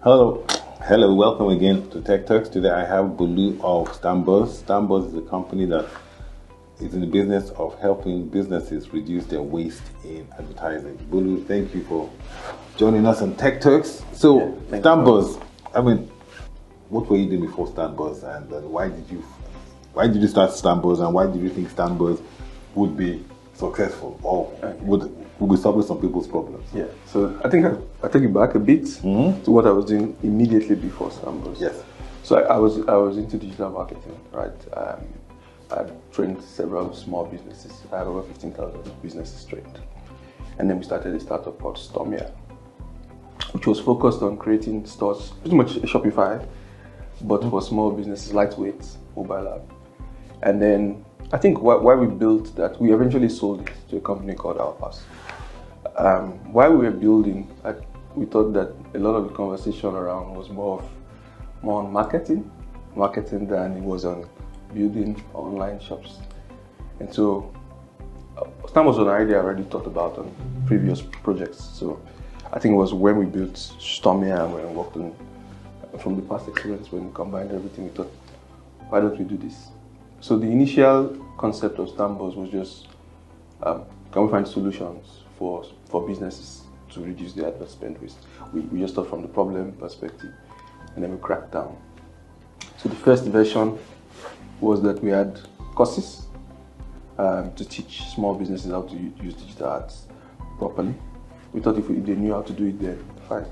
Hello, welcome again to Techturks. Today I have Bulu of Stanbuzz. Stanbuzz is a company that is in the business of helping businesses reduce their waste in advertising. Bulu, thank you for joining us on Techturks. So, Stanbuzz, what were you doing before Stanbuzz, and why did you start Stanbuzz, and why did you think Stanbuzz would be successful or would be solving some people's problems? Yeah, so I think I'll take it back a bit to what I was doing immediately before Stanbuzz. Yes. So I was into digital marketing, right? I trained several small businesses. I had over 15,000 businesses trained. And then we started a startup called Stormia, which was focused on creating stores, pretty much a Shopify, but for small businesses, lightweight, mobile app. And then I think why we built that, we eventually sold it to a company called Outpass. While we were building, we thought that a lot of the conversation around was more on marketing than it was on building online shops. And so Stanbuzz was an idea I already thought about on previous projects. So I think it was when we built Stormia and when we worked on, from the past experience, when we combined everything, we thought, why don't we do this? So the initial concept of Stanbuzz was just, can we find solutions for businesses to reduce their advert spend waste? We just thought from the problem perspective, and then we cracked down. So the first version was that we had courses to teach small businesses how to use digital ads properly. We thought if they knew how to do it, then fine,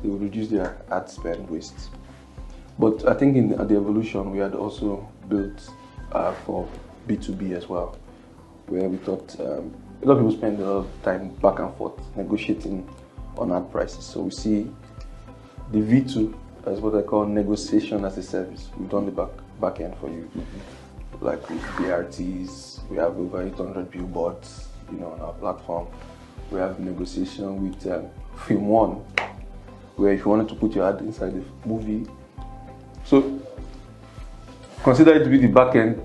they would reduce their ad spend waste. But I think in the evolution, we had also built for B2B as well, where we thought a lot of people spend a lot of time back and forth negotiating on ad prices. So we see the V2 as what I call negotiation as a service. We've done the back end for you. Like with BRTs, we have over 800 billboards, on our platform. We have negotiation with Film One, where if you wanted to put your ad inside the movie, so consider it to be the back end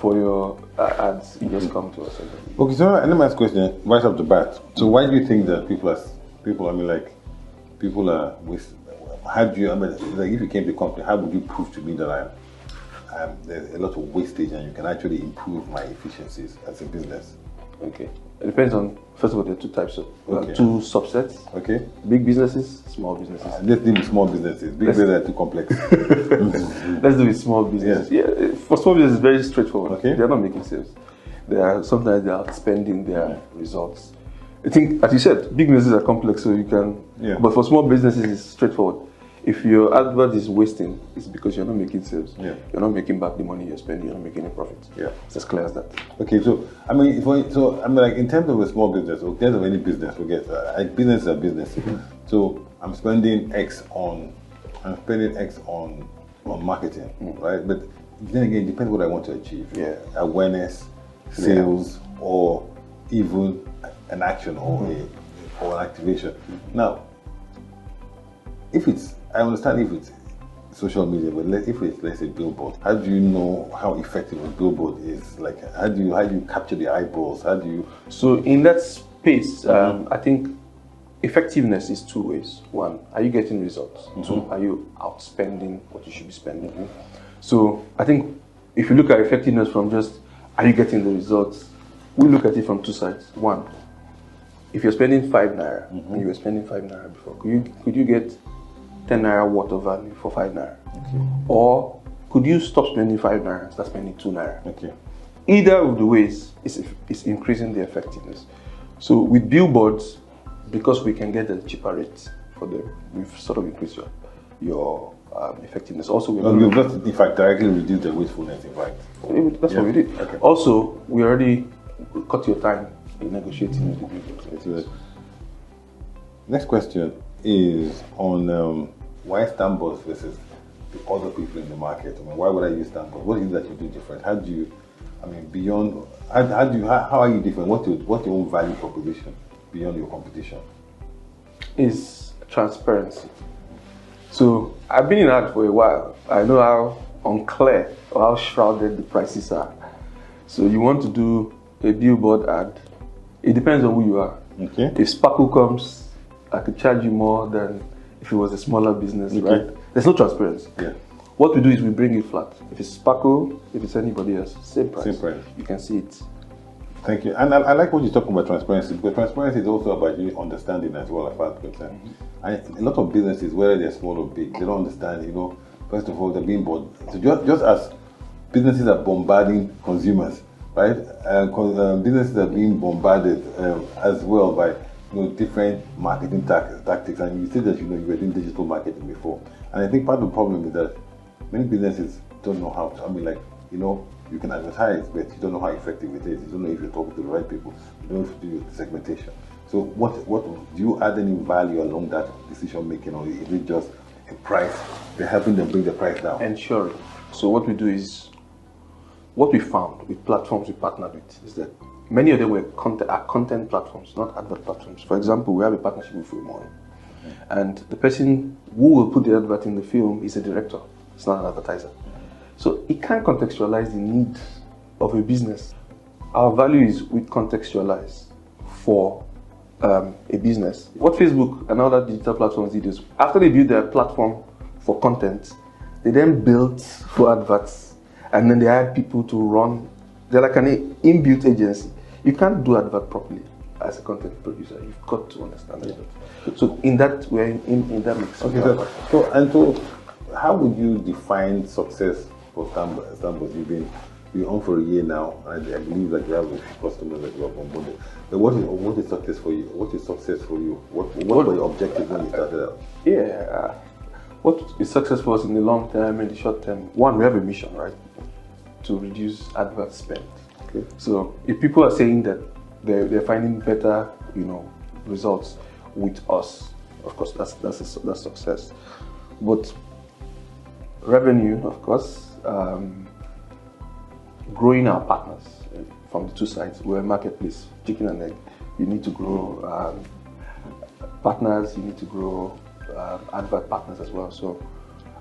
for your ads. You just come to us. Okay, so let me ask a question right off the bat. So why do you think that people are wasting? How do you, like if you came to the company, how would you prove to me that there's a lot of wastage and you can actually improve my efficiencies as a business? Okay, it depends on, first of all, there are two types of, two subsets. Okay. Big businesses, small businesses. Let's deal with small businesses. Big businesses are too complex. Let's do with small businesses. Yeah. For small businesses, it's very straightforward. Okay. They're not making sales. Sometimes they're outspending their results. I think, as you said, big businesses are complex, so you can, but for small businesses, it's straightforward. If your advert is wasting, it's because you're not making sales. Yeah. You're not making back the money you're spending. You're not making any profit. Yeah. It's as clear as that. Okay, so like in terms of a small business, or in terms of any business, businesses are businesses. So I'm spending X on marketing, right? But then again, it depends what I want to achieve. Yeah. Awareness, sales, or even an action or an activation. Now, I understand if it's social media, but if it's, let's say, billboard, how do you know how effective a billboard is? Like, how do you capture the eyeballs? So in that space, I think effectiveness is two ways. One, are you getting results? Two, are you outspending what you should be spending? So I think if you look at effectiveness from just, are you getting the results? We look at it from two sides. One, if you're spending 5 naira and you were spending 5 naira before, could you get 10 naira worth of value for 5 naira? Okay. Or could you stop spending 5 naira and start spending 2 naira? Okay. Either of the ways is increasing the effectiveness. So with billboards, because we can get a cheaper rate for them, we've sort of increased your effectiveness. Also, we've just, in fact, directly reduced the wastefulness, in fact. That's what we did. Okay. Also, we already cut your time in negotiating with the billboards. Next question is on why Stanbuzz versus the other people in the market. Why would I use Stanbuzz? What is it that you do different? How do you, beyond, how are you different? What's your own value proposition beyond your competition? Is transparency. So I've been in ad for a while. I know how unclear or how shrouded the prices are. So you want to do a billboard ad, it depends on who you are. Okay. If Sparkle comes, I could charge you more than if it was a smaller business, right? There's no transparency. Yeah. What we do is we bring it flat. If it's Sparkle, if it's anybody else, same price. Same price. You can see it. Thank you. And I like what you're talking about transparency, because transparency is also about you understanding as well, as far as concerned. And a lot of businesses, whether they're small or big, they don't understand, first of all, they're being bombarded. So just as businesses are bombarding consumers, right? Businesses are being bombarded as well by different marketing tactics. And you said that you were doing digital marketing before. And I think part of the problem is that many businesses don't know how to, you can advertise, but you don't know how effective it is. You don't know if you're talking to the right people. You don't know if you do segmentation. So what do you add any value along that decision making, or is it just a price? They're helping them bring the price down. Ensuring. So what we do is, what we found with platforms we partnered with is that many of them are content platforms, not advert platforms. For example, we have a partnership with Film, and the person who will put the advert in the film is a director. It's not an advertiser. So it can contextualize the need of a business. Our value is we contextualize for a business. What Facebook and other digital platforms did is, after they built their platform for content, they then built for adverts, and then they hired people to run. They're like an inbuilt agency. You can't do advert properly as a content producer. You've got to understand that. So in that, we're in that mix. Okay, so how would you define success for Stanbuzz? You're on for a year now, and I believe that you have a few customers that you have onboarded. But what is success for you? What is success for you? What were your objectives when you started out? Yeah, what is success for us in the long term and the short term? One, we have a mission, right? To reduce advert spend. Okay. So if people are saying that they're finding better, results with us, of course, that's success. But revenue, of course, growing our partners from the two sides. We're a marketplace, chicken and egg. You need to grow partners, you need to grow advert partners as well. So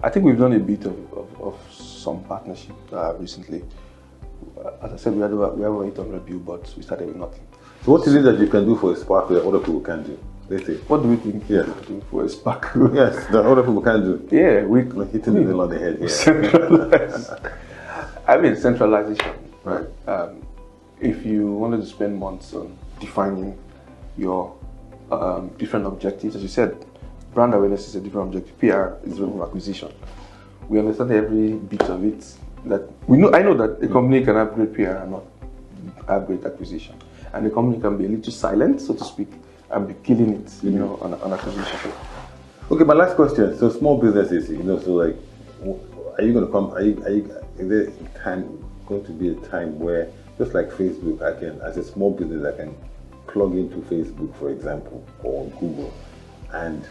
I think we've done a bit of some partnership recently. As I said, we have over 800 billboards. We started with nothing. So what is it that you can do for a Spark that other people can do? Let's say. What do we think we can do for a Spark? Yes, that other people can do. Yeah, we're hitting the nail on the head here. Centralization, right? If you wanted to spend months on defining your different objectives, as you said, brand awareness is a different objective. PR is revenue acquisition. We understand every bit of it. I know that a company can have great PR and not have great acquisition, and the company can be a little silent, so to speak, and be killing it, on acquisition. Okay, my last question. So small businesses, so like, are you going to come? Is there going to be a time where, just like Facebook, I can, as a small business, I can plug into Facebook, for example, or Google, and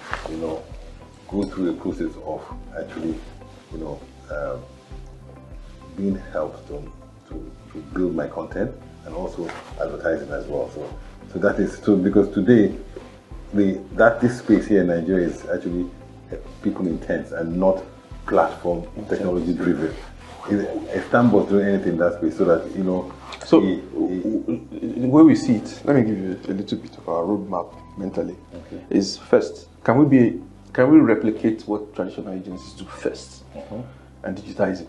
go through a process of actually, being helped to build my content and also advertising as well. So that is because today this space here in Nigeria is actually people intense and not platform technology driven. Is Stanbuzz doing anything in that space so that So the way we see it, let me give you a little bit of our roadmap mentally. Okay. Is first, can we replicate what traditional agencies do first and digitize it?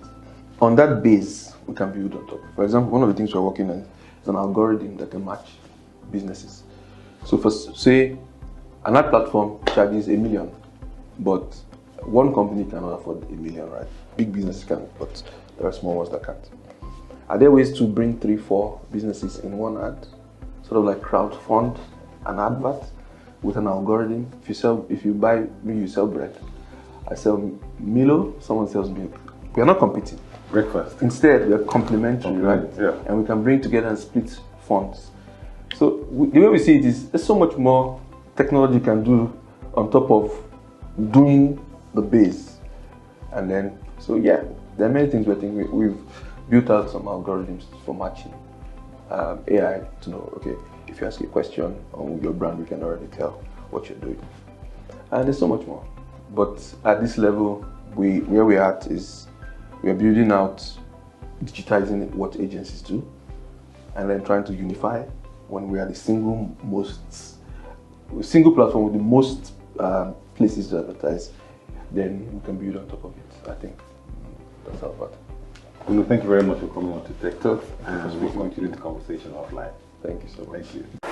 On that base, we can build on top. For example, one of the things we're working on is an algorithm that can match businesses. So for say, an ad platform charges $1 million, but one company cannot afford $1 million, right? Big businesses can, but there are small ones that can't. Are there ways to bring 3-4 businesses in one ad? Sort of like crowdfund an advert with an algorithm. If you buy me, you sell bread. I sell Milo, someone sells milk. We are not competing. Breakfast. Instead, we are complementary, right? Yeah. And we can bring together and split funds. So the way we see it is, there's so much more technology can do on top of doing the base. And then, so yeah, there are many things we've built out some algorithms for matching AI to know, okay, if you ask a question on your brand, we can already tell what you're doing. And there's so much more. But at this level, where we're at is we are building out, digitizing what agencies do, and then trying to unify when we are the single platform with the most places to advertise, then we can build on top of it. I think that's our part. Bulu, thank you very much for coming on to Techturks, and we'll continue the conversation offline. Thank you so much. Thank you.